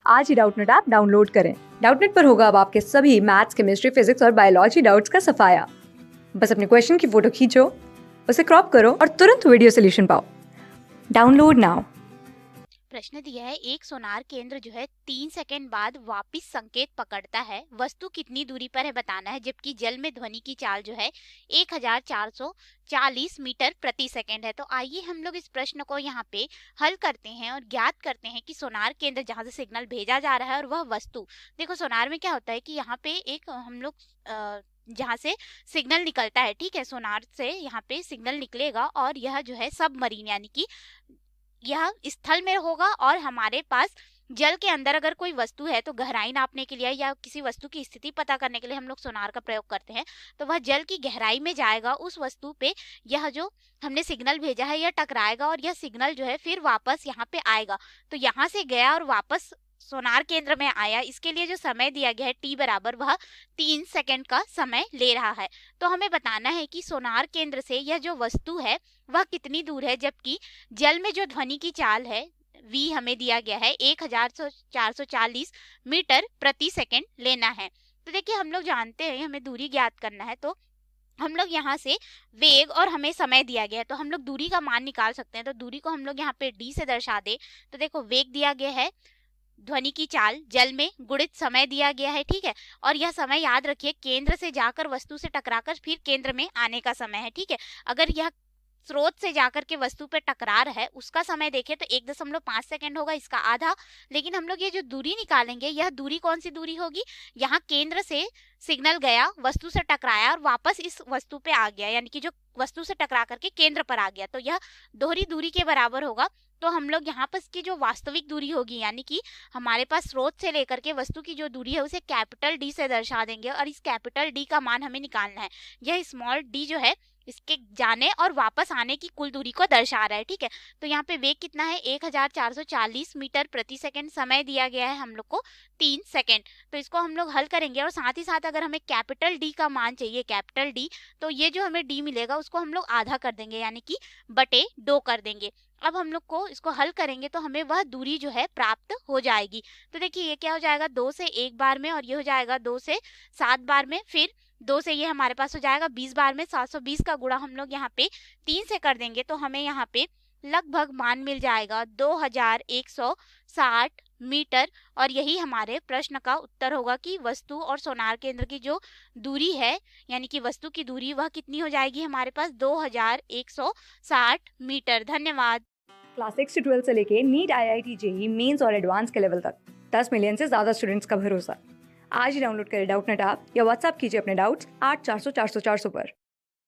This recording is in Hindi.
आज ही डाउटनेट ऐप डाउनलोड करें। डाउटनेट पर होगा अब आपके सभी मैथ्स, केमिस्ट्री, फिजिक्स और बायोलॉजी डाउट्स का सफाया। बस अपने क्वेश्चन की फोटो खींचो, उसे क्रॉप करो और तुरंत वीडियो सोल्यूशन पाओ। Download now. प्रश्न दिया है, एक सोनार केंद्र जो है 3 सेकंड बाद वापस संकेत पकड़ता है, वस्तु कितनी दूरी पर है बताना है, जबकि जल में ध्वनि की चाल जो है 1440 मीटर प्रति सेकंड है। तो आइए हम लोग इस प्रश्न को यहाँ पे हल करते हैं और ज्ञात करते हैं कि सोनार केंद्र जहाँ से सिग्नल भेजा जा रहा है और वह वस्तु, देखो सोनार में क्या होता है कि यहाँ पे एक हम लोग जहाँ से सिग्नल निकलता है, ठीक है, सोनार से यहाँ पे सिग्नल निकलेगा और यह जो है सबमरीन यानी कि यह स्थल में होगा और हमारे पास जल के अंदर अगर कोई वस्तु है तो गहराई नापने के लिए या किसी वस्तु की स्थिति पता करने के लिए हम लोग सोनार का प्रयोग करते हैं। तो वह जल की गहराई में जाएगा, उस वस्तु पे यह जो हमने सिग्नल भेजा है यह टकराएगा और यह सिग्नल जो है फिर वापस यहाँ पे आएगा। तो यहाँ से गया और वापस सोनार केंद्र में आया, इसके लिए जो समय दिया गया है टी बराबर वह 3 सेकंड का समय ले रहा है। तो हमें बताना है कि सोनार केंद्र से यह जो वस्तु है वह कितनी दूर है, जबकि जल में जो ध्वनि की चाल है v हमें दिया गया है 1440 मीटर प्रति सेकंड लेना है। तो देखिए हम लोग जानते हैं हमें दूरी ज्ञात करना है, तो हम लोग यहाँ से वेग और हमें समय दिया गया है तो हम लोग दूरी का मान निकाल सकते हैं। तो दूरी को हम लोग यहाँ पे d से दर्शा दे, तो देखो वेग दिया गया है ध्वनि की चाल जल में गुणित समय दिया गया है, ठीक है, और यह समय याद रखिए केंद्र से जाकर वस्तु से टकराकर फिर केंद्र में आने का समय है, ठीक है। अगर यह स्रोत से जाकर के वस्तु पे टकरार है उसका समय देखें तो 1.5 सेकंड होगा, इसका आधा। लेकिन हम लोग ये जो दूरी निकालेंगे यह दूरी कौन सी दूरी होगी, यहाँ केंद्र से सिग्नल गया, वस्तु से टकराया और वापस इस वस्तु पे आ गया, यानी कि जो वस्तु से टकरा करके केंद्र पर आ गया, तो यह दोहरी दूरी के बराबर होगा। तो हम लोग यहाँ पर की जो वास्तविक दूरी होगी यानी कि हमारे पास स्रोत से लेकर के वस्तु की जो दूरी है उसे कैपिटल डी से दर्शा देंगे और इस कैपिटल डी का मान हमें निकालना है। यह स्मॉल डी जो है इसके जाने और वापस आने की कुल दूरी को दर्शा रहा है, ठीक है। तो यहाँ पे वेग कितना है 1440 मीटर प्रति सेकंड, समय दिया गया है हम लोग को 3 सेकंड। तो इसको हम लोग हल करेंगे और साथ ही साथ अगर हमें कैपिटल डी का मान चाहिए, कैपिटल डी, तो ये जो हमें डी मिलेगा उसको हम लोग आधा कर देंगे यानी कि बटे 2 कर देंगे। अब हम लोग को इसको हल करेंगे तो हमें वह दूरी जो है प्राप्त हो जाएगी। तो देखिए ये क्या हो जाएगा 2 से 1 बार में और ये हो जाएगा 2 से 7 बार में, फिर 2 से ये हमारे पास हो जाएगा 20 बार में। 720 का गुणा हम लोग यहाँ पे 3 से कर देंगे तो हमें यहाँ पे लगभग मान मिल जाएगा 2160 मीटर। और यही हमारे प्रश्न का उत्तर होगा कि वस्तु और सोनार केंद्र की जो दूरी है यानी कि वस्तु की दूरी वह कितनी हो जाएगी हमारे पास 2160 मीटर। धन्यवाद। क्लास 6 से 12 से लेके नीट, IIT, JEE मेंस और एडवांस के लेवल तक 10 मिलियन से ज्यादा स्टूडेंट्स का भरोसा। आज ही डाउनलोड करें डाउटनेट ऐप या व्हाट्सएप कीजिए अपने डाउट्स 8400 400 400 पर।